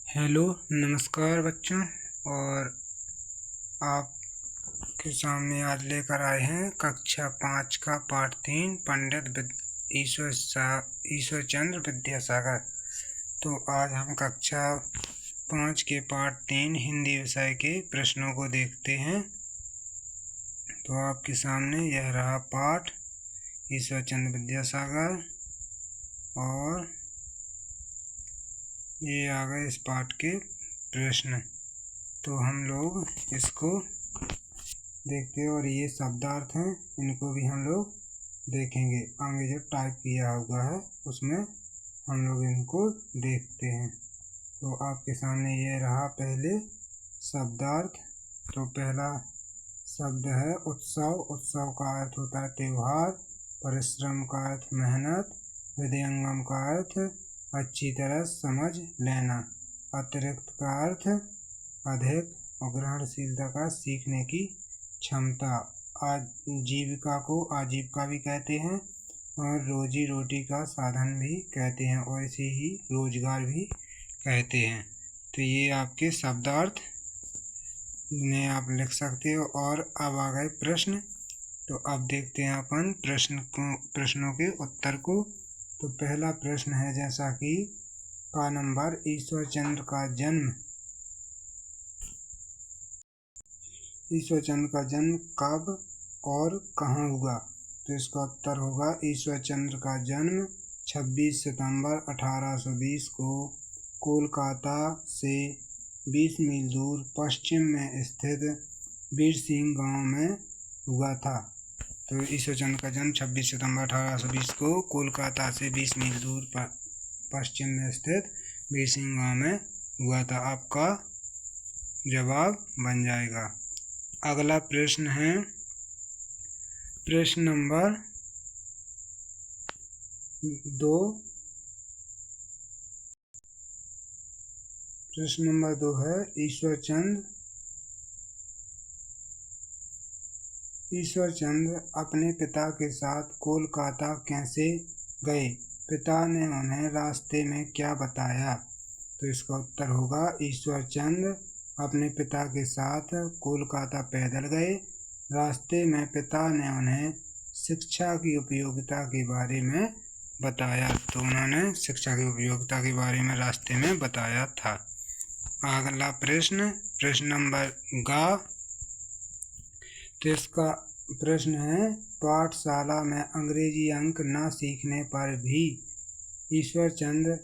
Hello नमस्कार बच्चों। और आपके सामने आज लेकर आए हैं कक्षा 5 का पाठ 3 पंडित ईश्वर चंद्र विद्यासागर। तो आज हम कक्षा 5 के पाठ 3 हिंदी विषय के प्रश्नों को देखते हैं। तो आपके सामने यह रहा पाठ ईश्वर चंद्र विद्यासागर और ये आ गए इस पाठ के प्रश्न। तो हम लोग इसको देखते हैं और ये शब्दार्थ हैं, इनको भी हम लोग देखेंगे। आगे जो टाइप किया हुआ है उसमें हम लोग इनको देखते हैं। तो आपके सामने ये रहा पहले शब्दार्थ। तो पहला शब्द है उत्सव। उत्सव का अर्थ होता है त्यौहार। परिश्रम का अर्थ मेहनत। हृदयंगम का अर्थ अच्छी तरह समझ लेना। अतिरिक्त का अर्थ अधिक और ग्रहणशीलता का सीखने की क्षमता। आजीविका को आजीविका भी कहते हैं और रोजी रोटी का साधन भी कहते हैं और इसे ही रोजगार भी कहते हैं। तो ये आपके शब्दार्थ ने आप लिख सकते हो। और अब आ गए प्रश्न। तो अब देखते हैं अपन प्रश्नों के उत्तर को। तो पहला प्रश्न है जैसा कि का नंबर ईश्वर चंद्र का जन्म कब और कहाँ हुआ। तो इसका उत्तर होगा ईश्वर चंद्र का जन्म 26 सितंबर 1820 को कोलकाता से 20 मील दूर पश्चिम में स्थित बीरसिंह गांव में हुआ था। तो ईश्वर चंद्र का जन्म 26 सितंबर 1820 को कोलकाता से 20 मील दूर पश्चिम में स्थित बीरसिंह गांव में हुआ था। आपका जवाब बन जाएगा। अगला प्रश्न है प्रश्न नंबर 2। प्रश्न नंबर 2 है ईश्वर चंद्र अपने पिता के साथ कोलकाता कैसे गए। पिता ने उन्हें रास्ते में क्या बताया। तो इसका उत्तर होगा ईश्वर चंद्र अपने पिता के साथ कोलकाता पैदल गए। रास्ते में पिता ने उन्हें शिक्षा की उपयोगिता के बारे में बताया। तो उन्होंने शिक्षा की उपयोगिता के बारे में रास्ते में बताया था। अगला प्रश्न नंबर गा। तो इसका प्रश्न है पाठशाला में अंग्रेजी अंक न सीखने पर भी ईश्वर चंद्र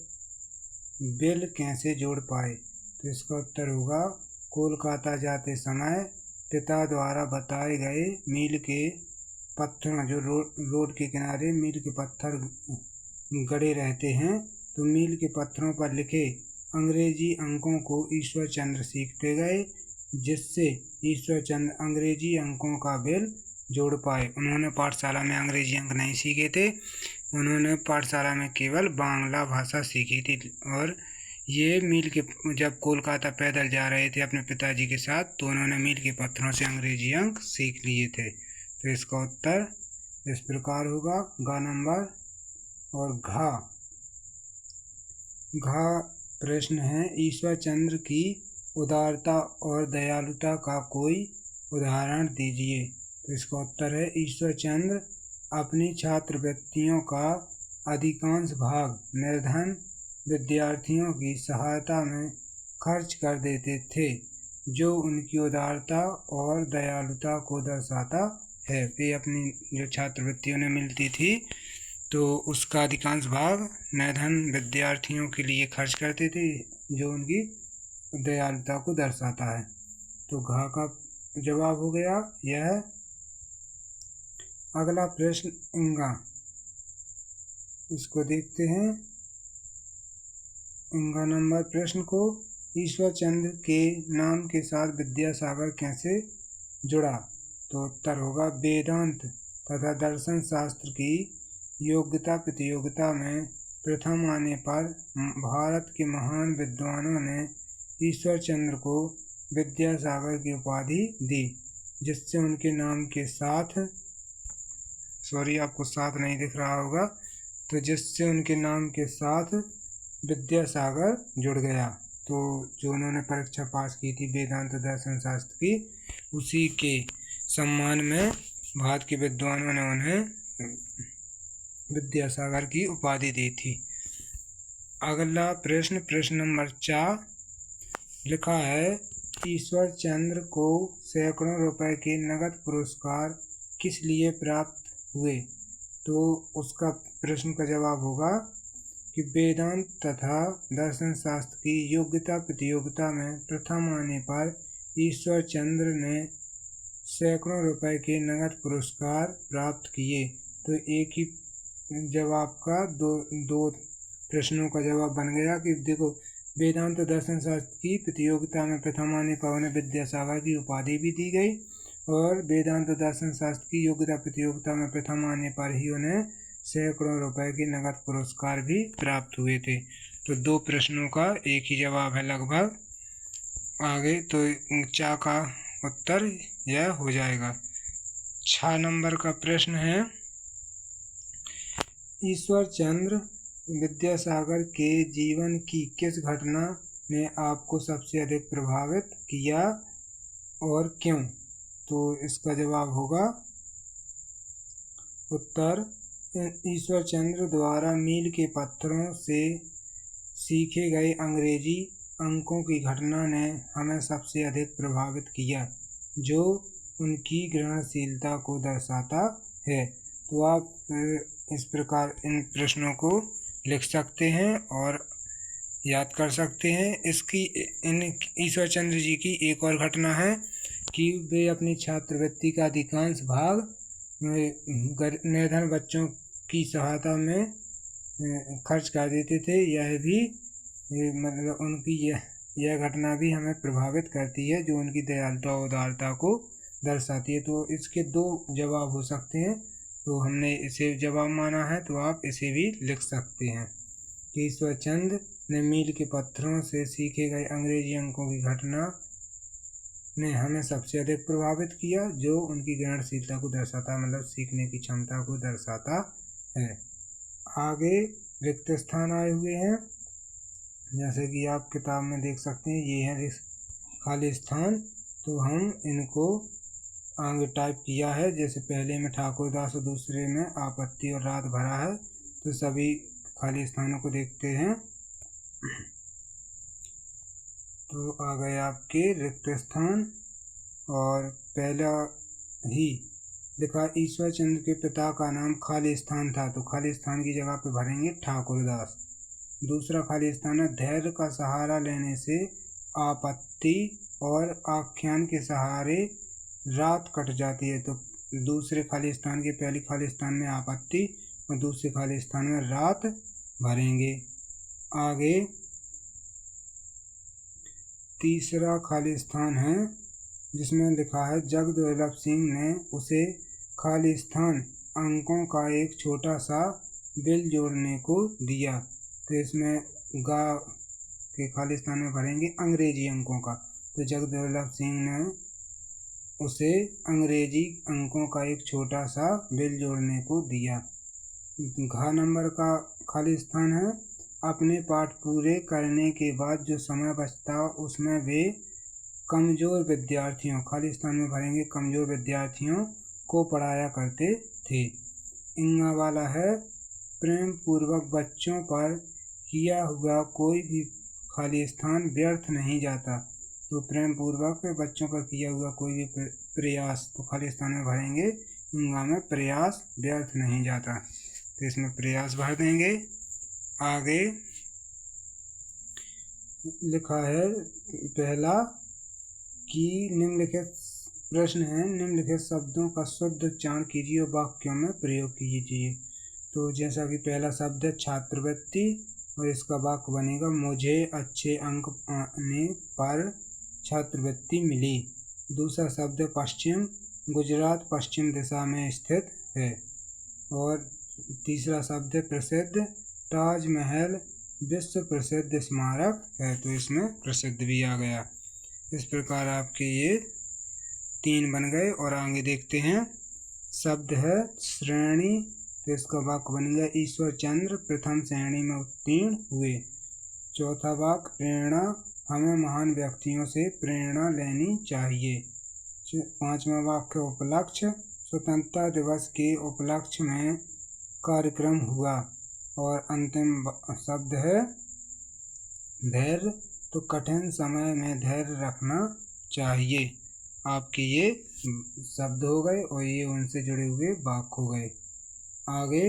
बिल कैसे जोड़ पाए। तो इसका उत्तर होगा कोलकाता जाते समय पिता द्वारा बताए गए मील के पत्थर, जो रोड के किनारे मील के पत्थर गड़े रहते हैं, तो मील के पत्थरों पर लिखे अंग्रेजी अंकों को ईश्वर चंद्र सीखते गए, जिससे ईश्वर चंद्र अंग्रेजी अंकों का बिल जोड़ पाए। उन्होंने पाठशाला में अंग्रेजी अंक नहीं सीखे थे, उन्होंने पाठशाला में केवल बांग्ला भाषा सीखी थी। और ये मील के जब कोलकाता पैदल जा रहे थे अपने पिताजी के साथ, तो उन्होंने मील के पत्थरों से अंग्रेजी अंक सीख लिए थे। तो इसका उत्तर इस प्रकार होगा गा नंबर। और घा प्रश्न है ईश्वर चंद्र की उदारता और दयालुता का कोई उदाहरण दीजिए। तो इसका उत्तर है ईश्वर चंद्र अपनी छात्रवृत्तियों का अधिकांश भाग निर्धन विद्यार्थियों की सहायता में खर्च कर देते थे, जो उनकी उदारता और दयालुता को दर्शाता है। वे अपनी जो छात्रवृत्ति उन्हें मिलती थी तो उसका अधिकांश भाग निर्धन विद्यार्थियों के लिए खर्च करते थे, जो उनकी दयालुता को दर्शाता है। तो घा का जवाब हो गया यह। अगला प्रश्न इंगा, इसको देखते हैं। इंगा नंबर प्रश्न को ईश्वर चंद्र के नाम के साथ विद्यासागर कैसे जुड़ा। तो उत्तर होगा वेदांत तथा दर्शन शास्त्र की योग्यता प्रतियोगिता में प्रथम आने पर भारत के महान विद्वानों ने ईश्वर चंद्र को विद्यासागर की उपाधि दी, जिससे उनके नाम के साथ आपको साथ नहीं दिख रहा होगा, तो जिससे उनके नाम के साथ विद्यासागर जुड़ गया। तो जो उन्होंने परीक्षा पास की थी वेदांत दर्शन शास्त्र की, उसी के सम्मान में भारत के विद्वानों ने उन्हें विद्यासागर की उपाधि दी थी। अगला प्रश्न, प्रश्न नंबर 4 लिखा है, ईश्वर चंद्र को सैकड़ों रुपए के नगद पुरस्कार किस लिए प्राप्त हुए? तो उसका प्रश्न का जवाब होगा कि वेदांत तथा दर्शन शास्त्र की योग्यता प्रतियोगिता में प्रथम आने पर ईश्वर चंद्र ने सैकड़ों रुपए के नगद पुरस्कार प्राप्त किए। तो एक ही जवाब का दो प्रश्नों का जवाब बन गया कि देखो, वेदांत दर्शन शास्त्र की प्रतियोगिता में प्रथम आने पर उन्हें विद्यासागर की उपाधि भी दी गई और वेदांत दर्शन शास्त्र की योग्यता प्रतियोगिता में प्रथम आने पर ही उन्हें सैकड़ों रुपए के नगद पुरस्कार भी प्राप्त हुए थे। तो दो प्रश्नों का एक ही जवाब है लगभग। आगे तो 4 का उत्तर यह हो जाएगा। 6 नंबर का प्रश्न है, ईश्वर चंद्र विद्यासागर के जीवन की किस घटना ने आपको सबसे अधिक प्रभावित किया और क्यों? तो इसका जवाब होगा उत्तर, ईश्वर चंद्र द्वारा मील के पत्थरों से सीखे गए अंग्रेजी अंकों की घटना ने हमें सबसे अधिक प्रभावित किया, जो उनकी ग्रहणशीलता को दर्शाता है। तो आप इस प्रकार इन प्रश्नों को लिख सकते हैं और याद कर सकते हैं। इसकी इन ईश्वर चंद्र जी की एक और घटना है कि वे अपनी छात्रवृत्ति का अधिकांश भाग निर्धन बच्चों की सहायता में खर्च कर देते थे। यह भी मतलब उनकी यह घटना भी हमें प्रभावित करती है, जो उनकी दयालुता और उदारता को दर्शाती है। तो इसके दो जवाब हो सकते हैं, तो हमने इसे जवाब माना है, तो आप इसे भी लिख सकते हैं कि ईश्वर चंद्र ने मील के पत्थरों से सीखे गए अंग्रेजी अंकों की घटना ने हमें सबसे अधिक प्रभावित किया, जो उनकी ग्रहणशीलता को दर्शाता, मतलब सीखने की क्षमता को दर्शाता है। आगे रिक्त स्थान आए हुए हैं, जैसे कि आप किताब में देख सकते हैं, ये है खाली स्थान। तो हम इनको आगे टाइप किया है, जैसे पहले में ठाकुरदास और दूसरे में आपत्ति और रात भरा है। तो सभी खाली स्थानों को देखते हैं। तो आ गए आपके रिक्त स्थान, और पहला ही लिखा ईश्वर चंद्र के पिता का नाम खाली स्थान था, तो खाली स्थान की जगह पे भरेंगे ठाकुरदास। दूसरा खाली स्थान है, धैर्य का सहारा लेने से आपत्ति और आख्यान के सहारे रात कट जाती है। तो दूसरे खाली स्थान के पहले खाली स्थान में आपत्ति और दूसरे खाली स्थान में रात भरेंगे। आगे तीसरा खाली स्थान है, जिसमें लिखा है जगदवल्लभ सिंह ने उसे खाली स्थान अंकों का एक छोटा सा बिल जोड़ने को दिया। तो इसमें गा के खाली स्थान में भरेंगे अंग्रेजी अंकों का। तो जगदवल्लभ सिंह ने उसे अंग्रेजी अंकों का एक छोटा सा बिल जोड़ने को दिया। घ नंबर का खाली स्थान है, अपने पाठ पूरे करने के बाद जो समय बचता उसमें वे कमज़ोर विद्यार्थियों, खाली स्थान में भरेंगे कमज़ोर विद्यार्थियों को पढ़ाया करते थे। इंगा वाला है, प्रेम पूर्वक बच्चों पर किया हुआ कोई भी खाली स्थान व्यर्थ नहीं जाता। तो प्रेम पूर्वक बच्चों पर किया हुआ कोई भी प्रयास, तो खाली स्थान में भरेंगे इंगा में प्रयास व्यर्थ नहीं जाता, तो इसमें प्रयास भर देंगे। आगे लिखा है पहला कि निम्नलिखित प्रश्न है, निम्नलिखित शब्दों का शुद्ध उच्चारण कीजिए और वाक्यों में प्रयोग कीजिए। तो जैसा कि पहला शब्द है छात्रवृत्ति, और इसका वाक्य बनेगा मुझे अच्छे अंक आने पर छात्रवृत्ति मिली। दूसरा शब्द है पश्चिम, गुजरात पश्चिम दिशा में स्थित है। और तीसरा शब्द है प्रसिद्ध, ताजमहल विश्व प्रसिद्ध स्मारक है, तो इसमें प्रसिद्ध भी आ गया। इस प्रकार आपके ये 3 बन गए। और आगे देखते हैं, शब्द है श्रेणी, तो इसका वाक्य बनेगा ईश्वर चंद्र प्रथम श्रेणी में उत्तीर्ण हुए। चौथा वाक्य प्रेरणा, हमें महान व्यक्तियों से प्रेरणा लेनी चाहिए। 5वां वाक्य उपलक्ष्य। स्वतंत्रता दिवस के उपलक्ष्य में कार्यक्रम हुआ। और अंतिम शब्द है धैर्य। तो कठिन समय में धैर्य रखना चाहिए। आपके ये शब्द हो गए और ये उनसे जुड़े हुए वाक्य हो गए। आगे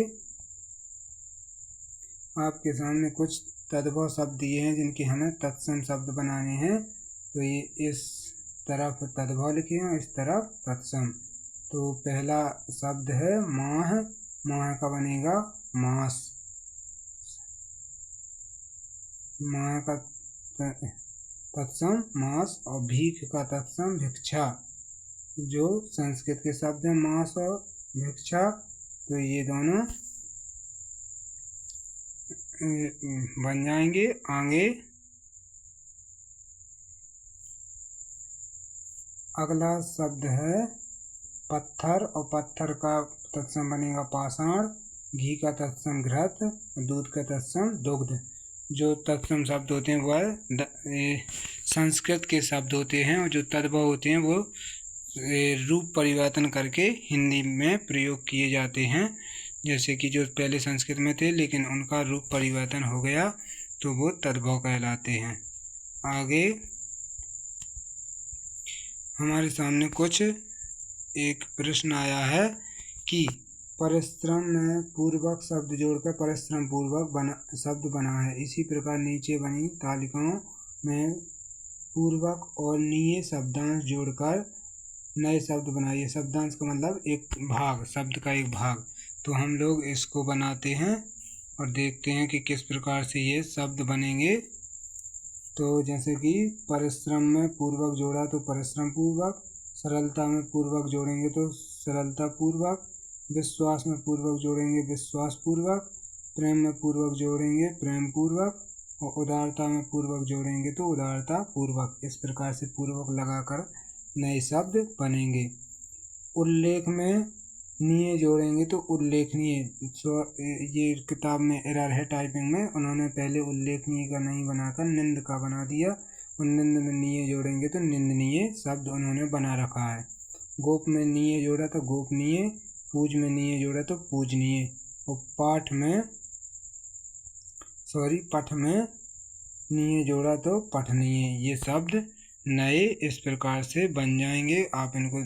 आपके सामने कुछ तद्भव शब्द दिए हैं जिनके हमें तत्सम शब्द बनाने हैं। तो ये इस तरफ तद्भव लिखे हैं, इस तरफ तत्सम। तो पहला शब्द है माह। माह का बनेगा मास। माह का तत्सम मास और भीख का तत्सम भिक्षा। जो संस्कृत के शब्द हैं मास और भिक्षा, तो ये दोनों बन जाएंगे। आगे अगला शब्द है पत्थर और पत्थर का तत्सम बनेगा पाषाण। घी का तत्सम घृत, दूध का तत्सम दुग्ध। जो तत्सम शब्द होते हैं वह संस्कृत के शब्द होते हैं और जो तद्भव होते हैं वो रूप परिवर्तन करके हिंदी में प्रयोग किए जाते हैं। जैसे कि जो पहले संस्कृत में थे लेकिन उनका रूप परिवर्तन हो गया तो वो तद्भव कहलाते हैं। आगे हमारे सामने कुछ एक प्रश्न आया है कि परिश्रम में पूर्वक शब्द जोड़कर परिश्रम पूर्वक शब्द बना है। इसी प्रकार नीचे बनी तालिकाओं में पूर्वक और नीये शब्दांश जोड़कर नए शब्द बनाइए। शब्दांश का मतलब एक भाग, शब्द का एक भाग। तो हम लोग इसको बनाते हैं और देखते हैं कि किस प्रकार से ये शब्द बनेंगे। तो जैसे कि परिश्रम में पूर्वक जोड़ा तो परिश्रम पूर्वक, सरलता में पूर्वक जोड़ेंगे तो सरलता पूर्वक, विश्वास में पूर्वक जोड़ेंगे विश्वास पूर्वक, प्रेम में पूर्वक जोड़ेंगे प्रेम पूर्वक और उदारता में पूर्वक जोड़ेंगे तो उदारता पूर्वक। इस प्रकार से पूर्वक लगाकर नए शब्द बनेंगे। उल्लेख में नीये जोड़ेंगे तो उल्लेखनीय। ये किताब में एरर है टाइपिंग में, उन्होंने पहले उल्लेखनीय का नहीं बनाकर निंद का बना दिया और निंद में नीये जोड़ेंगे तो निंदनीय शब्द उन्होंने बना रखा है। गोप में नीये जोड़ा तो गोपनीय, पूज में नीये जोड़ा तो पूजनीय और पठ में नीये जोड़ा तो पठनीय। ये शब्द नए इस प्रकार से बन जाएंगे। आप इनको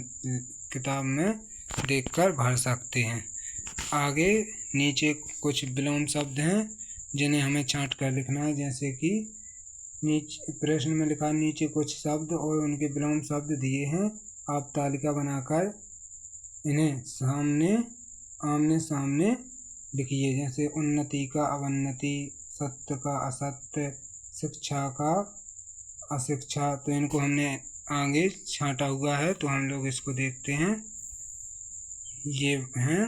किताब में देखकर भर सकते हैं। आगे नीचे कुछ विलोम शब्द हैं जिन्हें हमें छांट कर लिखना है। जैसे कि नीचे प्रश्न में लिखा नीचे कुछ शब्द और उनके विलोम शब्द दिए हैं। आप तालिका बनाकर इन्हें आमने सामने लिखिए। जैसे उन्नति का अवन्नति, सत्य का असत्य, शिक्षा का अशिक्षा। तो इनको हमने आगे छांटा हुआ है तो हम लोग इसको देखते हैं। ये हैं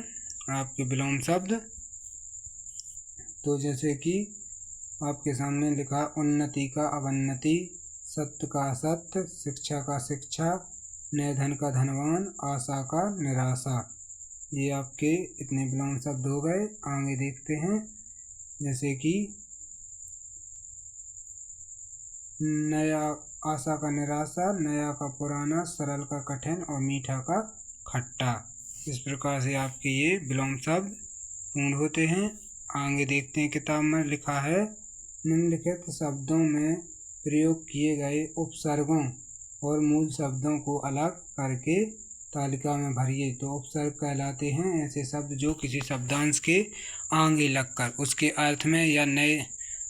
आपके विलोम शब्द। तो जैसे कि आपके सामने लिखा उन्नति का अवन्नति, सत्य का असत्य, शिक्षा का शिक्षा, निर्धन का धनवान, आशा का निराशा। ये आपके इतने विलोम शब्द हो गए। आगे देखते हैं। जैसे कि नया आशा का निराशा, नया का पुराना, सरल का कठिन और मीठा का खट्टा। इस प्रकार से आपके ये विलोम शब्द पूर्ण होते हैं। आगे देखते हैं। किताब में लिखा है निम्नलिखित शब्दों में प्रयोग किए गए उपसर्गों और मूल शब्दों को अलग करके तालिका में भरिए। तो उपसर्ग कहलाते हैं ऐसे शब्द जो किसी शब्दांश के आगे लगकर उसके अर्थ में या नए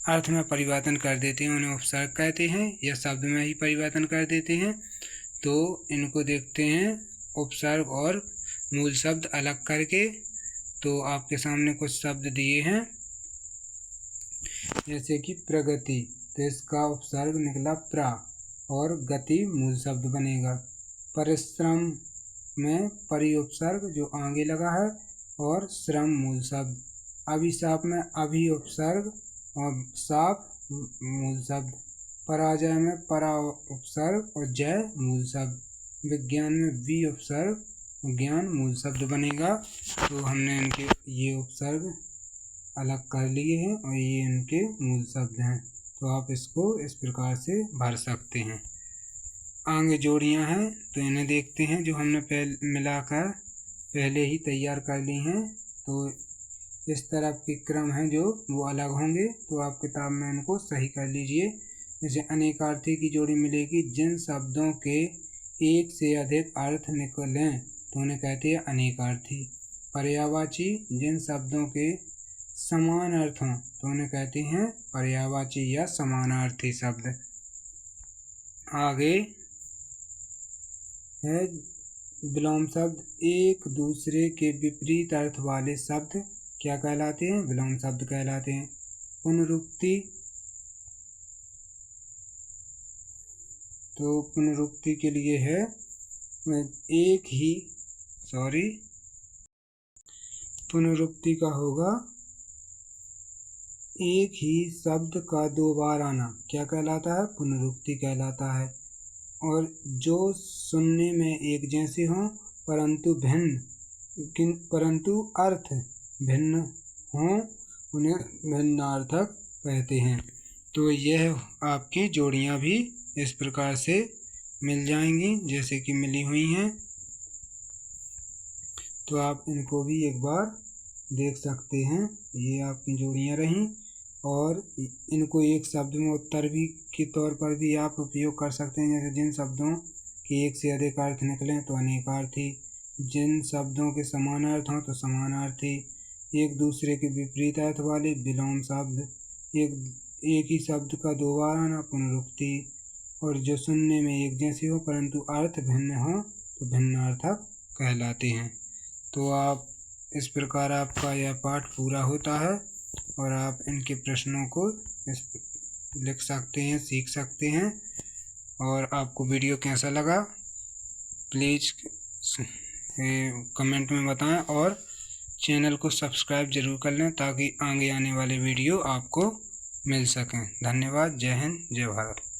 अर्थ में परिवर्तन कर देते हैं, उन्हें उपसर्ग कहते हैं, या शब्द में ही परिवर्तन कर देते हैं। तो इनको देखते हैं उपसर्ग और मूल शब्द अलग करके। तो आपके सामने कुछ शब्द दिए हैं जैसे कि प्रगति, तो इसका उपसर्ग निकला प्रा और गति मूल शब्द बनेगा। परिश्रम में परि उपसर्ग जो आगे लगा है और श्रम मूल शब्द। अभिशाप में अभि उपसर्ग और शाप मूल शब्द। पराजय में परा उपसर्ग और जय मूल शब्द। विज्ञान में वि उपसर्ग ज्ञान मूल शब्द बनेगा। तो हमने इनके ये उपसर्ग अलग कर लिए हैं और ये इनके मूल शब्द हैं। तो आप इसको इस प्रकार से भर सकते हैं। आगे जोड़ियां हैं तो इन्हें देखते हैं, जो हमने मिलाकर पहले ही तैयार कर ली हैं। तो इस तरफ के क्रम हैं जो वो अलग होंगे, तो आप किताब में इनको सही कर लीजिए। जैसे अनेकार्थी की जोड़ी मिलेगी, जिन शब्दों के एक से अधिक अर्थ निकलें तो उन्हें कहते हैं अनेकार्थी। पर्यायवाची, जिन शब्दों के समान अर्थ हों तो उन्हें कहते हैं पर्यायवाची या समानार्थी शब्द। आगे है विलोम शब्द। एक दूसरे के विपरीत अर्थ वाले शब्द क्या कहलाते हैं? विलोम शब्द कहलाते हैं। पुनरुक्ति, तो पुनरुक्ति के लिए है पुनरुक्ति का होगा एक ही शब्द का दो बार आना, क्या कहलाता है? पुनरुक्ति कहलाता है। और जो सुनने में एक जैसे हों परंतु अर्थ भिन्न हों उन्हें भिन्नार्थक कहते हैं। तो यह आपकी जोड़ियां भी इस प्रकार से मिल जाएंगी जैसे कि मिली हुई हैं। तो आप इनको भी एक बार देख सकते हैं। ये आपकी जोड़ियां रहीं, और इनको एक शब्द में उत्तर भी के तौर पर भी आप उपयोग कर सकते हैं। जैसे जिन शब्दों के एक से अधिक अर्थ निकलें तो अनेकार्थी, जिन शब्दों के समान अर्थ हों तो समानार्थी, एक दूसरे के विपरीत अर्थ वाले विलोम शब्द, एक ही शब्द का दो बार आना पुनरुक्ति, और जो सुनने में एक जैसे हो परंतु अर्थ भिन्न हो तो भिन्नार्थक कहलाते हैं। तो आप इस प्रकार आपका यह पाठ पूरा होता है, और आप इनके प्रश्नों को लिख सकते हैं, सीख सकते हैं। और आपको वीडियो कैसा लगा प्लीज़ कमेंट में बताएं, और चैनल को सब्सक्राइब जरूर कर लें ताकि आगे आने वाले वीडियो आपको मिल सकें। धन्यवाद। जय हिंद, जय भारत।